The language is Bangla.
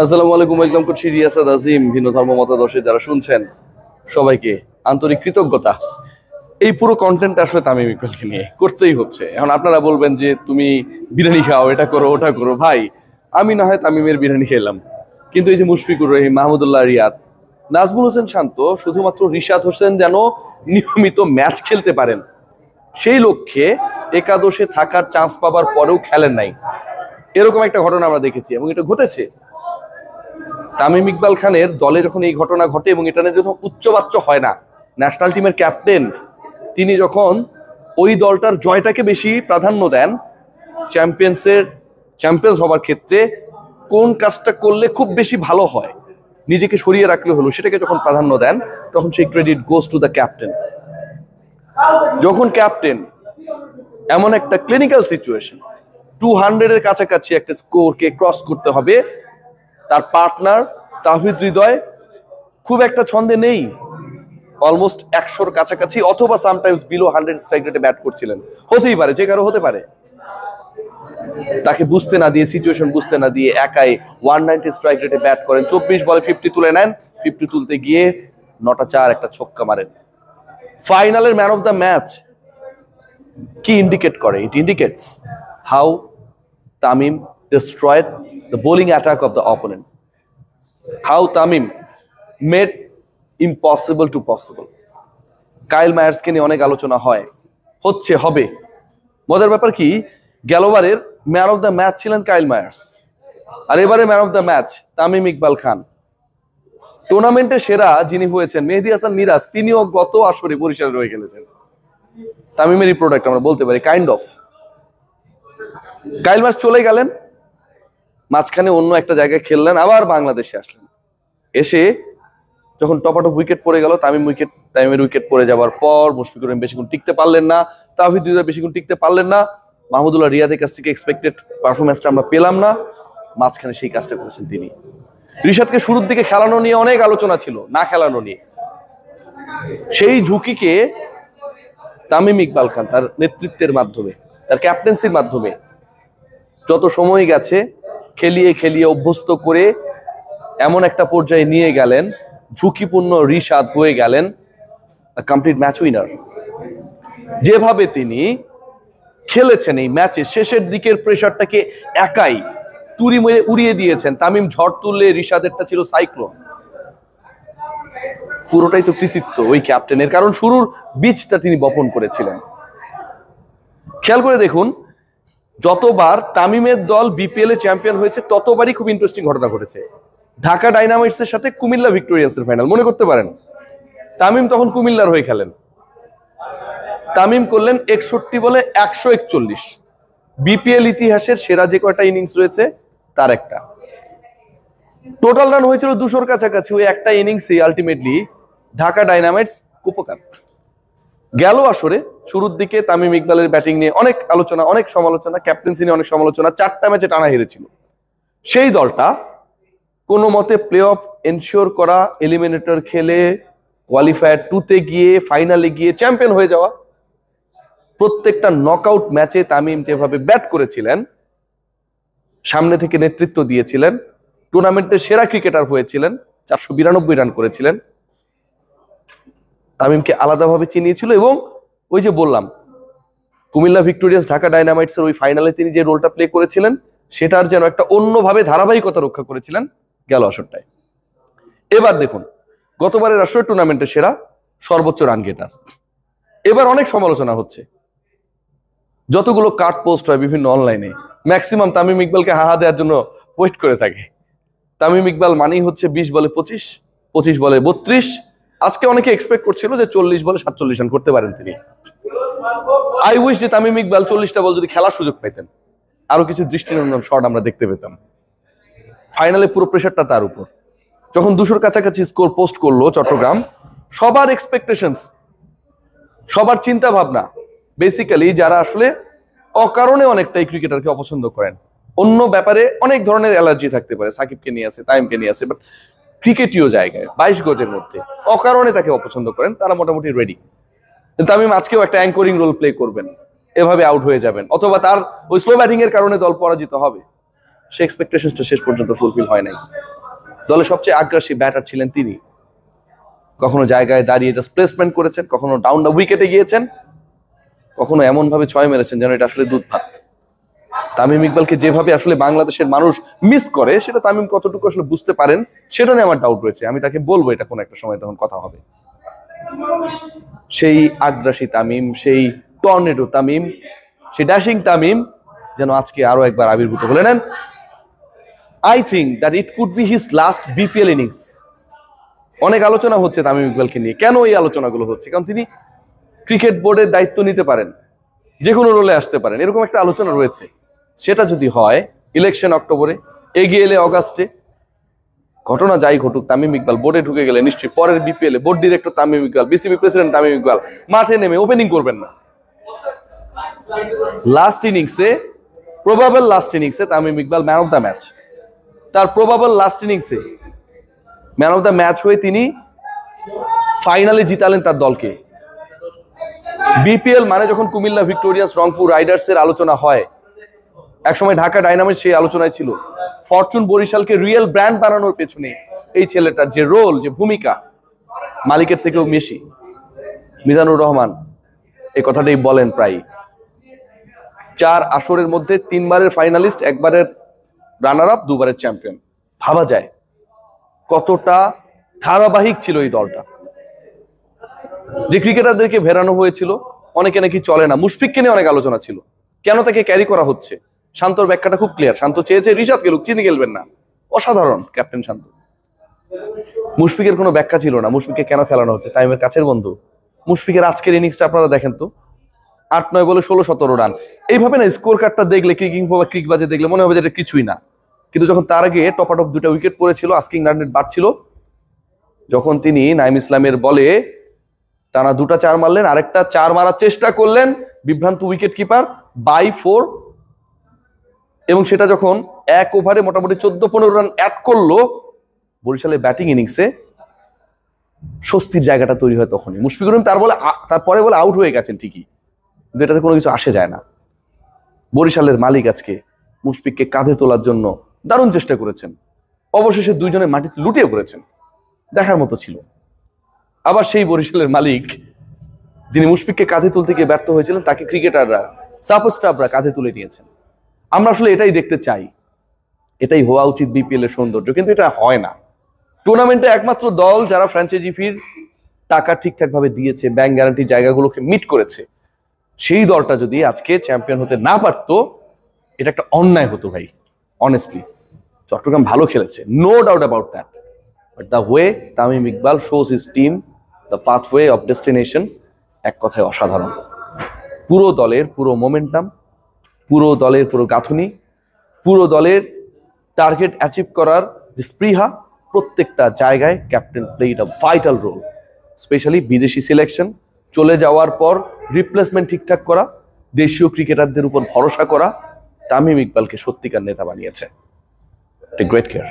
আসসালামু আলাইকুম, ওয়েলকাম করছি রিয়াসাদ আজিম। ভিন্ন ধর্ম মতাদর্শে যারা শুনছেন সবাইকে আন্তরিক কৃতজ্ঞতা। এই পুরো কন্টেন্ট আসলে তামিম ইকবালকে নিয়ে করতেই হচ্ছে। এখন আপনারা বলবেন যে তুমি বিরিয়ানি খাও, এটা করো ওটা করো। ভাই, আমি না হয় তামিমের বিরিয়ানি খেলাম, কিন্তু এই যে মুশফিকুর রহিম, মাহমুদুল্লাহ রিয়াদ, নাজমুল হোসেন শান্ত, শুধুমাত্র রিশাদ হোসেন যেন নিয়মিত ম্যাচ খেলতে পারেন সেই লক্ষ্যে একাদশে থাকার চান্স পাবার পরেও খেলেন নাই। এরকম একটা ঘটনা আমরা দেখেছি এবং এটা ঘটেছে। তামিম ইকবাল খানের দলে যখন এই ঘটনা ঘটে এবং এটা নিয়ে যখন উচ্চবাচ্য হয় না, ন্যাশনাল টিমের ক্যাপ্টেন তিনি যখন ওই দলটার জয়টাকে বেশি প্রাধান্য দেন, চ্যাম্পিয়ন্স হবার ক্ষেত্রে কোন কাজটা করলে খুব বেশি ভালো হয়, নিজেকে সরিয়ে রাখলে হলো, সেটাকে যখন প্রাধান্য দেন তখন সেই credit goes to the captain. যখন ক্যাপ্টেন এমন একটা ক্লিনিক্যাল সিচুয়েশন, 200-এর কাছাকাছি একটা স্কোরকে ক্রস করতে হবে, তার পার্টনার তাওহিদ হৃদয় খুব একটা ছন্দে নেই, অলমোস্ট 100-র কাছাকাছি অথবা সামটাইমস বিলো 100 স্ট্রাইক রেটে ব্যাট করছিলেন। হতেই পারে, যে কারো হতে পারে। তাকে বুঝতে না দিয়ে, সিচুয়েশন বুঝতে না দিয়ে একাই 190 স্ট্রাইক রেটে ব্যাট করেন। 24 বলে 50 তুলে নেন। 50 তুলতে গিয়ে 9টা 4 একটা ছক্কা মারেন। ফাইনালের ম্যান অফ দ্য ম্যাচ কি ইন্ডিকেট করে? ইট indicates how Tamim destroyed the bowling attack of the opponent. How Tamim made impossible to possible. Kyle মায়ার্সকে নিয়ে অনেক আলোচনা হয়, হচ্ছে, হবে। মজার ব্যাপার কি, গেলবারের ম্যান অফ দ্য ম্যাচ ছিলেন কাইল মায়ার্স, আর এবারে man of the match Tamim Iqbal Khan. টুর্নামেন্টে সেরা যিনি হয়েছেন মেহেদী হাসান মিরাজ, তিনিও গত আসরে বরিশালে রয়ে গেলেছেন। তামিমেরই প্রোডাক্ট আমরা বলতে পারি, কাইন্ড অফ। কাইল মায়ার্স চলে গেলেন, মাঝখানে অন্য একটা জায়গায় খেললেন, আবার বাংলাদেশে আসলেন। এসে যখন টপাটপ উইকেট পড়ে গেল, তামিমের উইকেট পড়ে যাওয়ার পর মুশফিকুর রহিম বেশিক্ষণ টিকতে পারলেন না, তাওহিদ হৃদয় বেশিক্ষণ টিকতে পারলেন না, মাহমুদুল্লাহ রিয়াদের কাছ থেকে এক্সপেক্টেড পারফরমেন্সটা আমরা পেলাম না। মাঝখানে সেই কাজটা করেছেন তিনি। রিশাদকে শুরুর দিকে খেলানো নিয়ে অনেক আলোচনা ছিল, না খেলানো নিয়ে। সেই ঝুঁকিকে তামিম ইকবাল খান তার নেতৃত্বের মাধ্যমে, তার ক্যাপ্টেন্সির মাধ্যমে যত সময় গেছে খেলিয়ে খেলিয়ে অভ্যস্ত করে এমন একটা পর্যায়ে নিয়ে গেলেন, ঝুঁকিপূর্ণ রিশাদ হয়ে গেলেন কমপ্লিট ম্যাচ উইনার। যেভাবে তিনি খেলেছেন এই ম্যাচে, শেষের দিকের প্রেশারটাকে একাই তুড়ি মেরে উড়িয়ে দিয়েছেন। তামিম ঝড় তুললে রিশাদেরটা ছিল সাইক্লোন। পুরোটাই তো কৃতিত্ব ওই ক্যাপ্টেনের, কারণ শুরুর বীজটা তিনি বপন করেছিলেন। খেয়াল করে দেখুন, যতবার তামিমের দল বিপিএল এ চ্যাম্পিয়ন হয়েছে ততবারই খুব ইন্টারেস্টিং ঘটনা ঘটেছে। ঢাকা ডাইনামাইটস এর সাথে কুমিল্লা ভিক্টোরিয়ান্সের ফাইনাল মনে করতে পারেন। তামিম তখন কুমিল্লার হয়ে খেলেন। তামিম করলেন 61 বলে 141। বিপিএল ইতিহাসের সেরা যে কয়টা ইনিংস রয়েছে তার একটা। টোটাল রান হয়েছিল 200-র কাছাকাছি। ওই একটা ইনিংসে আলটিমেটলি ঢাকা ডাইনামাইটস কুপকাত গেল আসরে। শুরুর দিকে তামিম ইকবালের ব্যাটিং নিয়ে অনেক আলোচনা, অনেক সমালোচনা, ক্যাপ্টেন্সি নিয়ে অনেক সমালোচনা। 4টা ম্যাচে টানা হেরেছিল সেই দলটা। কোনো মতে প্লে অফ এনশিওর করা, এলিমিনেটর খেলে কোয়ালিফায়ার 2-তে গিয়ে ফাইনালে গিয়ে চ্যাম্পিয়ন হয়ে যাওয়া। প্রত্যেকটা নকআউট ম্যাচে তামিম যেভাবে ব্যাট করেছিলেন, সামনে থেকে নেতৃত্ব দিয়েছিলেন, টুর্নামেন্টের সেরা ক্রিকেটার হয়েছিলেন, 492 রান করেছিলেন। তামিমকে আলাদাভাবে চিনিয়েছিল। এবং ওই যে বললাম, কুমিল্লা ভিক্টোরিয়াস ঢাকা ডাইনামাইটস এর ওই ফাইনালে তিনি যে রোলটা প্লে করেছিলেন, সেটার যেন একটা অন্যভাবে ধারাবাহিকতা রক্ষা করেছিলেন গেল আসরটায়। এবার দেখুন, গতবারের আসরে টুর্নামেন্টের সেরা, সর্বোচ্চ রান গেটার। এবার অনেক সমালোচনা হচ্ছে, যতগুলো কাট পোস্ট হয় বিভিন্ন অনলাইনে, ম্যাক্সিমাম তামিম ইকবালকে হাহা দেওয়ার জন্য ওয়েট করে থাকে। তামিম ইকবাল মানেই হচ্ছে 20 বলে 25, 25 বলে 32। আজকে অনেকে এক্সপেক্ট করছিল যে 40 বলে 47 রান করতে পারেন তিনি। আই উইশ যে তামিম ইকবাল 40টা বল যদি খেলার সুযোগ পাইতেন, আরো কিছু দৃষ্টিনন্দন শট আমরা দেখতে পেতাম। ফাইনালে পুরো প্রেশারটা তার উপর। যখন 200-র কাছাকাছি স্কোর পোস্ট করলো চট্টগ্রাম, সবার এক্সপেকটেশনস, সবার চিন্তা ভাবনা, বেসিক্যালি যারা আসলে অকারণে অনেকটাই ক্রিকেটারকে অপছন্দ করেন, অন্য ব্যাপারে অনেক ধরনের অ্যালার্জি থাকতে পারে, সাকিবকে নিয়ে আছে, তামিমকে নিয়ে আছে, বাট ক্রিকেটীয় জায়গায় 22 গজের মধ্যে অকারণে তাকে অপছন্দ করেন, তারা মোটামুটি রেডি। তামিম আজকেও একটা অ্যাঙ্করিং রোল প্লে করবেন, এভাবে আউট হয়ে যাবেন, অথবা তার ওই স্লো ব্যাটিং এর কারণে দল পরাজিত হবে, সে এক্সপেকটেশনটা শেষ পর্যন্ত ফুলফিল হয় নাই। দলে সবচেয়ে আগ্রাসী ব্যাটার ছিলেন তিনি। কখনো জায়গায় দাঁড়িয়ে জাস্ট প্লেসমেন্ট করেছেন, কখনো ডাউন দ্য উইকেটে গিয়েছেন, কখনো এমন ভাবে ছয় মেরেছেন যেন এটা আসলে দুধ ভাত। তামিম ইকবালকে যেভাবে আসলে বাংলাদেশের মানুষ মিস করে, সেটা তামিম কতটুকু আসলে বুঝতে পারেন সেটা নিয়ে আমার ডাউট রয়েছে। আমি তাকে বলবো এটা কোনো একটা সময় তখন কথা হবে। সেই আগ্রাসী তামিম, সেই টর্নেডো তামিম, সেই ড্যাশিং তামিম যেন আজকে আরো একবার আবির্ভূত হলেন। I think that it could be his last BPL innings. অনেক আলোচনা হচ্ছে তামিম ইকবালকে নিয়ে। কেন এই আলোচনাগুলো হচ্ছে? কারণ তিনি ক্রিকেট বোর্ডের দায়িত্ব নিতে পারেন, যে কোনো রোলে আসতে পারেন, এরকম একটা আলোচনা রয়েছে। সেটা যদি হয় ইলেকশন অক্টোবরে, এগিয়ে এলে অগাস্টে, ঘটনা যাই ঘটুক, তামিম ইকবাল বোর্ডে ঢুকে গেলে নিশ্চয়ই পরের BPL board director Tamim Iqbal, BCB president Tamim Iqbal মাঠে নেমে ওপেনিং করবেন না। লাস্ট ইনিংসে, প্রবাবল লাস্ট ইনিংসে Tamim Iqbal man of the match. তার প্রবাবল লাস্ট ইনিংসে ম্যান অফ দ্য ম্যাচ হয়ে তিনি ফাইনালে জিতালেন তার দলকে। বিপিএল মানে যখন কুমিল্লা ভিক্টোরিয়ান্স, রংপুর রাইডার্স এর আলোচনা হয়, একসময় ঢাকা ডায়নামাইটস সেই আলোচনায় ছিল। ফরচুন বরিশালকে রিয়েল ব্র্যান্ড বানানোর পেছনে এই ছেলেটার যে রোল, যে ভূমিকা, মালিকের থেকেও বেশি। মিজানুর রহমান এই কথাটাই বলেন প্রায়। 4 আসরের মধ্যে 3 বারের ফাইনালিস্ট, 1 বারের রানার আপ, 2 বারের চ্যাম্পিয়ন। ভাবা যায় কতটা ধারাবাহিক ছিল এই দলটা। যে ক্রিকেটারদেরকে ভেড়ানো হয়েছিল, অনেকে নাকি চলে না। মুশফিককে নিয়ে অনেক আলোচনা ছিল, কেন তাকে ক্যারি করা হচ্ছে। শান্তর ব্যাখ্যাটা খুব ক্লিয়ার। শান্ত চেয়েছে রিশাদ খেলুক, চিনি খেলবেন না। অসাধারণ ক্যাপ্টেন শান্ত। মুশফিকের কোনো ব্যাখ্যা ছিল না মুশফিককে কেন খেলানো হচ্ছে। তামিমের কাছের বন্ধু। মুশফিকের আজকের ইনিংসটা আপনারা দেখেন তো, 8-9 বলে 16-17 রান। এইভাবে না স্কোর কার্ডটা দেখলে, ক্রিক বাজে দেখলে মনে হবে যে এটা কিছুই না। কিন্তু যখন তার আগে টপাটপ 2টা উইকেট পড়েছিল, আস্কিং রান রেট বাড়ছিল, যখন তিনি নাইম ইসলামের বলে টানা 2টা 4 মারলেন, আরেকটা 4 মারার চেষ্টা করলেন বিভ্রান্ত উইকেট কিপার বাই 4, এবং সেটা যখন 1 ওভারে মোটামুটি 14-15 রান অ্যাড করলো বরিশালের ব্যাটিং ইনিংসে, স্বস্তির জায়গাটা তৈরি হয় তখনই। মুশফিকুর রহিম তারপরে বলে আউট হয়ে গেছেন ঠিকই, কিন্তু এটাতে কোনো কিছু আসে যায় না। বরিশালের মালিক আজকে মুশফিককে কাঁধে তোলার জন্য দারুণ চেষ্টা করেছেন। অবশেষে দুইজনে মাটিতে লুটিয়ে পড়েছেন, দেখার মতো ছিল। আবার সেই বরিশালের মালিক যিনি মুশফিককে কাঁধে তুলতে গিয়ে ব্যর্থ হয়েছিলেন, তাকে ক্রিকেটাররা, সাপোস্টাররা কাঁধে তুলে নিয়েছেন। আমরা আসলে এটাই দেখতে চাই, এটাই হওয়া উচিত বিপিএল এর সৌন্দর্য, কিন্তু এটা হয় না। টুর্নামেন্টে একমাত্র দল যারা ফ্র্যাঞ্চাইজি ফির টাকা ঠিকঠাক ভাবে দিয়েছে, ব্যাংক গ্যারান্টি জায়গাগুলোকে মিট করেছে, সেই দলটা যদি আজকে চ্যাম্পিয়ন হতে না পারতো, এটা একটা অন্যায় হতো ভাই। অনেস্টলি চট্টগ্রাম ভালো খেলেছে, no doubt about that, but the way Tamim Iqbal shows his team the pathway of destination, এক কথায় অসাধারণ। পুরো দলের পুরো মোমেন্টাম, পুরো দলের পুরো গাঁথুনি, পুরো দলের টার্গেট অ্যাচিভ করার যে স্পৃহা, প্রত্যেকটা জায়গায় captain played a vital role. Specially বিদেশি সিলেকশন চলে যাওয়ার পর রিপ্লেসমেন্ট ঠিকঠাক করা, দেশীয় ক্রিকেটারদের উপর ভরসা করা, তামিম ইকবালকে সত্যিকার নেতা বানিয়েছে। Great care.